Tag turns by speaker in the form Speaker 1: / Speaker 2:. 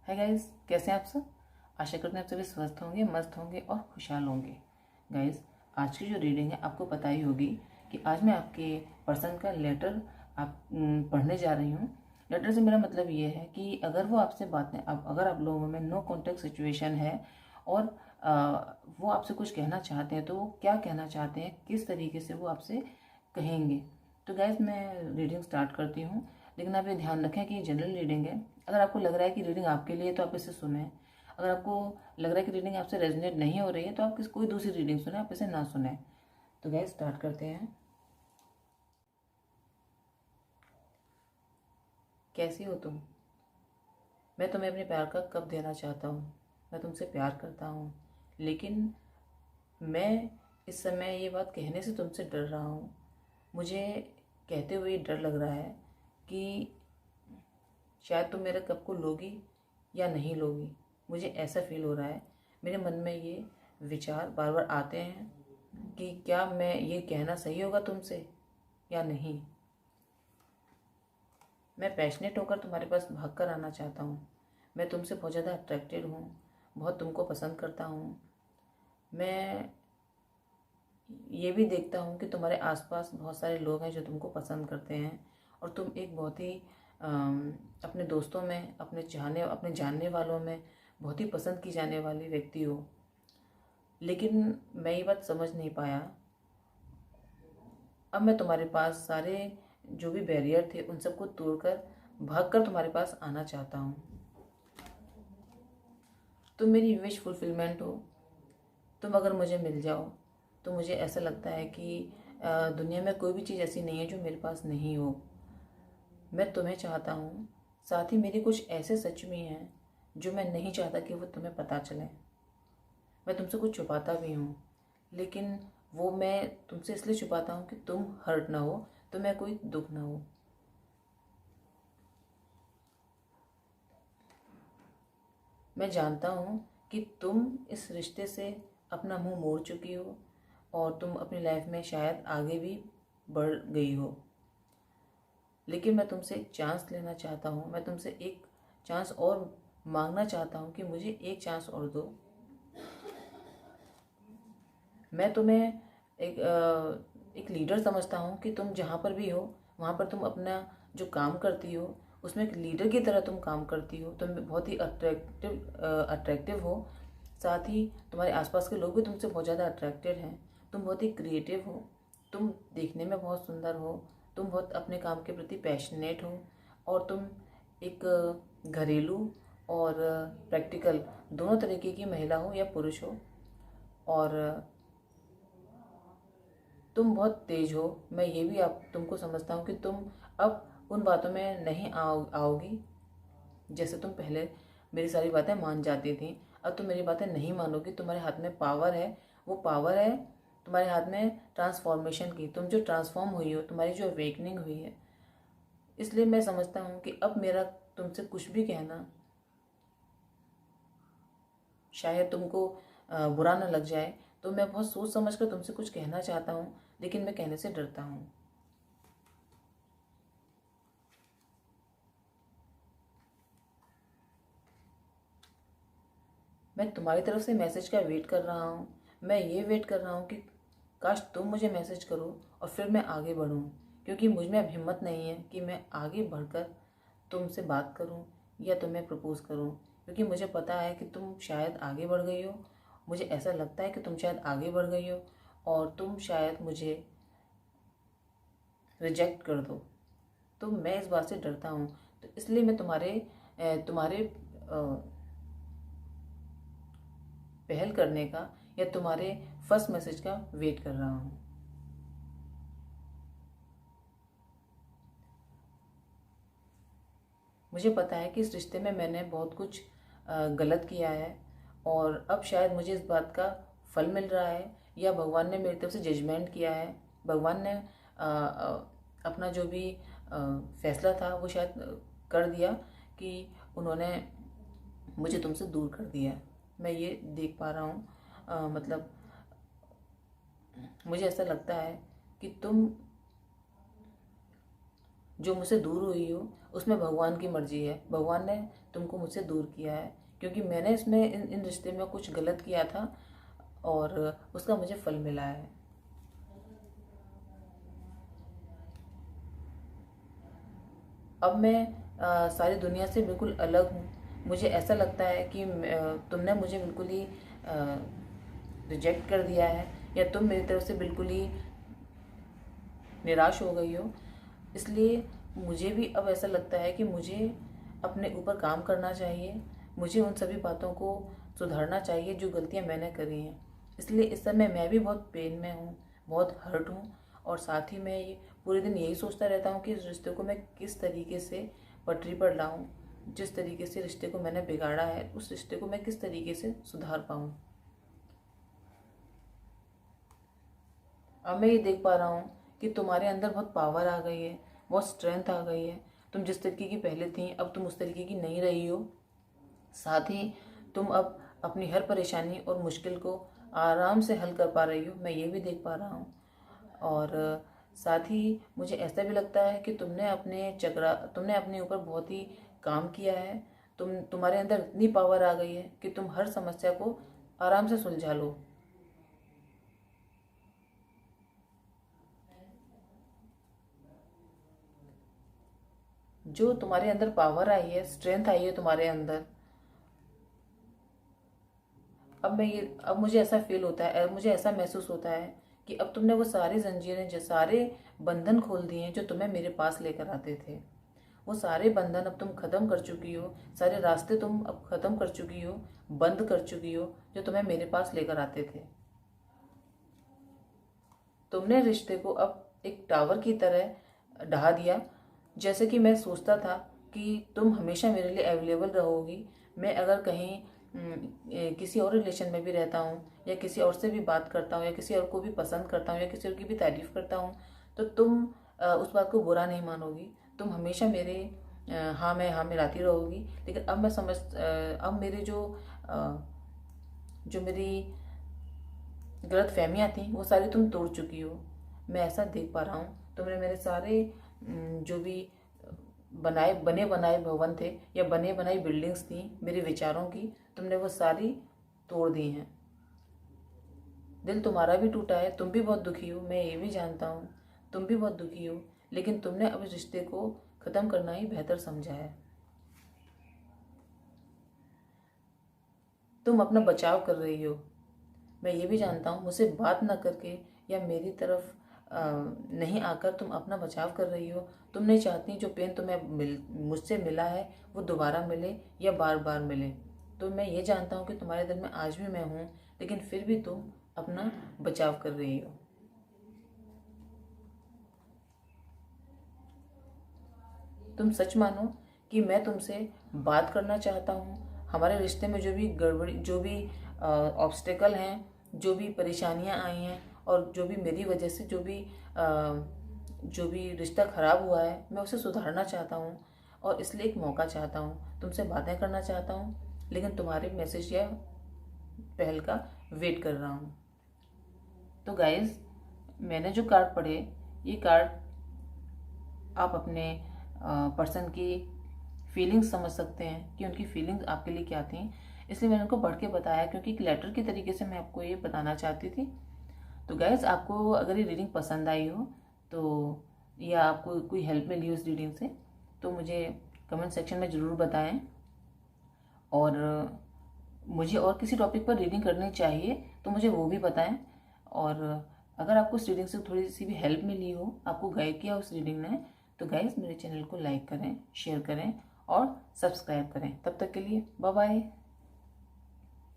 Speaker 1: Hi guys, कैसे हैं आप सब। आशा करते हैं आप सभी स्वस्थ होंगे, मस्त होंगे और खुशहाल होंगे। गाइस, आज की जो रीडिंग है आपको पता ही होगी कि आज मैं आपके पर्सन का लेटर पढ़ने जा रही हूँ। लेटर से मेरा मतलब ये है कि अगर वो आपसे बातें अगर आप लोगों में नो कॉन्टेक्ट सिचुएशन है और वो आपसे कुछ कहना चाहते हैं, तो वो क्या कहना चाहते हैं, किस तरीके से वो आपसे कहेंगे। तो गाइस, मैं रीडिंग स्टार्ट करती हूँ, लेकिन आप ये ध्यान रखें कि ये जनरल रीडिंग है। अगर आपको लग रहा है कि रीडिंग आपके लिए तो आप इसे सुने। अगर आपको लग रहा है कि रीडिंग आपसे रेजोनेट नहीं हो रही है तो आप कोई दूसरी रीडिंग सुने, आप इसे ना सुने। तो गाइस, स्टार्ट करते हैं। कैसी हो तुम? मैं तुम्हें अपने प्यार का कब देना चाहता हूँ। मैं तुमसे प्यार करता हूँ, लेकिन मैं इस समय ये बात कहने से तुमसे डर रहा हूँ। मुझे कहते हुए ये डर लग रहा है कि शायद तुम मेरे कब को लोगी या नहीं लोगी। मुझे ऐसा फील हो रहा है। मेरे मन में ये विचार बार बार आते हैं कि क्या मैं ये कहना सही होगा तुमसे या नहीं। मैं पैशनेट होकर तुम्हारे पास भाग कर आना चाहता हूँ। मैं तुमसे बहुत ज़्यादा अट्रैक्टेड हूँ, बहुत तुमको पसंद करता हूँ। मैं ये भी देखता हूँ कि तुम्हारे आसपास बहुत सारे लोग हैं जो तुमको पसंद करते हैं, और तुम एक बहुत ही अपने दोस्तों में, अपने जानने वालों में बहुत ही पसंद की जाने वाली व्यक्ति हो। लेकिन मैं ये बात समझ नहीं पाया। अब मैं तुम्हारे पास सारे जो भी बैरियर थे उन सबको तोड़कर भागकर तुम्हारे पास आना चाहता हूँ। तुम मेरी विश फुलफिलमेंट हो। तुम अगर मुझे मिल जाओ तो मुझे ऐसा लगता है कि दुनिया में कोई भी चीज़ ऐसी नहीं है जो मेरे पास नहीं हो। मैं तुम्हें चाहता हूँ, साथ ही मेरे कुछ ऐसे सच भी हैं जो मैं नहीं चाहता कि वो तुम्हें पता चले। मैं तुमसे कुछ छुपाता भी हूँ, लेकिन वो मैं तुमसे इसलिए छुपाता हूँ कि तुम हर्ट ना हो, तुम्हें कोई दुख ना हो। मैं जानता हूँ कि तुम इस रिश्ते से अपना मुंह मोड़ चुकी हो और तुम अपनी लाइफ में शायद आगे भी बढ़ गई हो, लेकिन मैं तुमसे एक चांस लेना चाहता हूँ। मैं तुमसे एक चांस और मांगना चाहता हूँ कि मुझे एक चांस और दो। मैं तुम्हें एक लीडर समझता हूँ कि तुम जहाँ पर भी हो वहाँ पर तुम अपना जो काम करती हो उसमें एक लीडर की तरह तुम काम करती हो। तुम बहुत ही अट्रैक्टिव हो। साथ ही तुम्हारे आसपास के लोग भी तुमसे बहुत ज़्यादा अट्रैक्टेड हैं। तुम बहुत ही क्रिएटिव हो। तुम देखने में बहुत सुंदर हो। तुम बहुत अपने काम के प्रति पैशनेट हो, और तुम एक घरेलू और प्रैक्टिकल दोनों तरीके की महिला हो या पुरुष हो। और तुम बहुत तेज हो। मैं ये भी आप तुमको समझता हूँ कि तुम अब उन बातों में नहीं आओगी। जैसे तुम पहले मेरी सारी बातें मान जाती थी, अब तुम मेरी बातें नहीं मानोगी। तुम्हारे हाथ में पावर है, वो पावर है तुम्हारे हाथ में ट्रांसफॉर्मेशन की। तुम जो ट्रांसफॉर्म हुई हो, तुम्हारी जो अवेकनिंग हुई है। इसलिए मैं समझता हूँ कि अब मेरा तुमसे कुछ भी कहना शायद तुमको बुरा ना लग जाए, तो मैं बहुत सोच समझ कर तुमसे कुछ कहना चाहता हूँ, लेकिन मैं कहने से डरता हूँ। मैं तुम्हारी तरफ से मैसेज का वेट कर रहा हूँ। मैं ये वेट कर रहा हूँ कि काश तुम मुझे मैसेज करो और फिर मैं आगे बढ़ूँ, क्योंकि मुझ में अब हिम्मत नहीं है कि मैं आगे बढ़कर तुमसे बात करूँ या तुम्हें प्रपोज़ करूँ, क्योंकि मुझे पता है कि तुम शायद आगे बढ़ गई हो। मुझे ऐसा लगता है कि तुम शायद आगे बढ़ गई हो और तुम शायद मुझे रिजेक्ट कर दो। तो मैं इस बात से डरता हूँ। तो इसलिए मैं तुम्हारे पहल करने का या तुम्हारे फर्स्ट मैसेज का वेट कर रहा हूँ। मुझे पता है कि इस रिश्ते में मैंने बहुत कुछ गलत किया है, और अब शायद मुझे इस बात का फल मिल रहा है, या भगवान ने मेरी तरफ से जजमेंट किया है। भगवान ने अपना जो भी फैसला था वो शायद कर दिया कि उन्होंने मुझे तुमसे दूर कर दिया। मैं ये देख पा रहा हूँ। मतलब मुझे ऐसा लगता है कि तुम जो मुझसे दूर हुई हो उसमें भगवान की मर्जी है। भगवान ने तुमको मुझसे दूर किया है क्योंकि मैंने इसमें इन रिश्ते में कुछ गलत किया था और उसका मुझे फल मिला है। अब मैं सारी दुनिया से बिल्कुल अलग हूँ। मुझे ऐसा लगता है कि तुमने मुझे बिल्कुल ही रिजेक्ट कर दिया है या तुम मेरी तरफ से बिल्कुल ही निराश हो गई हो। इसलिए मुझे भी अब ऐसा लगता है कि मुझे अपने ऊपर काम करना चाहिए। मुझे उन सभी बातों को सुधारना चाहिए जो गलतियां मैंने करी हैं। इसलिए इस समय मैं भी बहुत पेन में हूँ, बहुत हर्ट हूँ और साथ ही मैं ये पूरे दिन यही सोचता रहता हूँ कि इस रिश्ते को मैं किस तरीके से पटरी पर लाऊं। जिस तरीके से रिश्ते को मैंने बिगाड़ा है उस रिश्ते को मैं किस तरीके से सुधार पाऊँ। अब मैं ये देख पा रहा हूँ कि तुम्हारे अंदर बहुत पावर आ गई है, बहुत स्ट्रेंथ आ गई है। तुम जिस तरीके की पहले थी अब तुम उस तरीके की नहीं रही हो। साथ ही तुम अब अपनी हर परेशानी और मुश्किल को आराम से हल कर पा रही हो, मैं ये भी देख पा रहा हूँ। और साथ ही मुझे ऐसा भी लगता है कि तुमने अपने ऊपर बहुत ही काम किया है। तुम्हारे अंदर इतनी पावर आ गई है कि तुम हर समस्या को आराम से सुलझा लो। जो तुम्हारे अंदर पावर आई है, स्ट्रेंथ आई है तुम्हारे अंदर, अब मुझे ऐसा फील होता है, मुझे ऐसा महसूस होता है कि अब तुमने वो सारी जंजीरें, जो सारे बंधन खोल दिए हैं जो तुम्हें मेरे पास लेकर आते थे। वो सारे बंधन अब तुम खत्म कर चुकी हो, सारे रास्ते तुम अब खत्म कर चुकी हो, बंद कर चुकी हो जो तुम्हें मेरे पास लेकर आते थे। तुमने रिश्ते को अब एक टावर की तरह ढहा दिया। जैसे कि मैं सोचता था कि तुम हमेशा मेरे लिए अवेलेबल रहोगी। मैं अगर कहीं किसी और रिलेशन में भी रहता हूँ या किसी और से भी बात करता हूँ या किसी और को भी पसंद करता हूँ या किसी और की भी तारीफ करता हूँ तो तुम उस बात को बुरा नहीं मानोगी। तुम हमेशा मेरे हाँ में लाती रहोगी। लेकिन अब मैं अब मेरे जो मेरी गलत फहमियाँ थी वो सारी तुम तोड़ चुकी हो। मैं ऐसा देख पा रहा हूँ तुमने मेरे सारे जो भी बने बनाए भवन थे या बने बनाई बिल्डिंग्स थी मेरे विचारों की, तुमने वो सारी तोड़ दी हैं। दिल तुम्हारा भी टूटा है, तुम भी बहुत दुखी हो, मैं ये भी जानता हूँ तुम भी बहुत दुखी हो। लेकिन तुमने अब इस रिश्ते को ख़त्म करना ही बेहतर समझा है। तुम अपना बचाव कर रही हो, मैं ये भी जानता हूँ। मुझसे बात ना करके या मेरी तरफ नहीं आकर तुम अपना बचाव कर रही हो। तुम नहीं चाहती जो पेन तुम्हें मुझसे मिला है वो दोबारा मिले या बार बार मिले। तो मैं ये जानता हूँ कि तुम्हारे दिल में आज भी मैं हूँ, लेकिन फिर भी तुम अपना बचाव कर रही हो। तुम सच मानो कि मैं तुमसे बात करना चाहता हूँ। हमारे रिश्ते में जो भी गड़बड़ी, जो भी ऑब्स्टेकल हैं, जो भी परेशानियाँ आई हैं और जो भी मेरी वजह से जो भी रिश्ता ख़राब हुआ है मैं उसे सुधारना चाहता हूँ और इसलिए एक मौका चाहता हूँ। तुमसे बातें करना चाहता हूँ, लेकिन तुम्हारे मैसेज या पहल का वेट कर रहा हूँ। तो गाइज, मैंने जो कार्ड पढ़े, ये कार्ड आप अपने पर्सन की फीलिंग्स समझ सकते हैं कि उनकी फीलिंग्स आपके लिए क्या थी। इसलिए मैंने उनको पढ़ के बताया क्योंकि एक लेटर की तरीके से मैं आपको ये बताना चाहती थी। तो गाइज, आपको अगर ये रीडिंग पसंद आई हो तो या आपको कोई हेल्प मिली हो इस रीडिंग से तो मुझे कमेंट सेक्शन में ज़रूर बताएं। और मुझे और किसी टॉपिक पर रीडिंग करनी चाहिए तो मुझे वो भी बताएं। और अगर आपको इस रीडिंग से थोड़ी सी भी हेल्प मिली हो, आपको गाइड किया हो उस रीडिंग ने, तो गाइज मेरे चैनल को लाइक करें, शेयर करें और सब्सक्राइब करें। तब तक के लिए बाय बाय।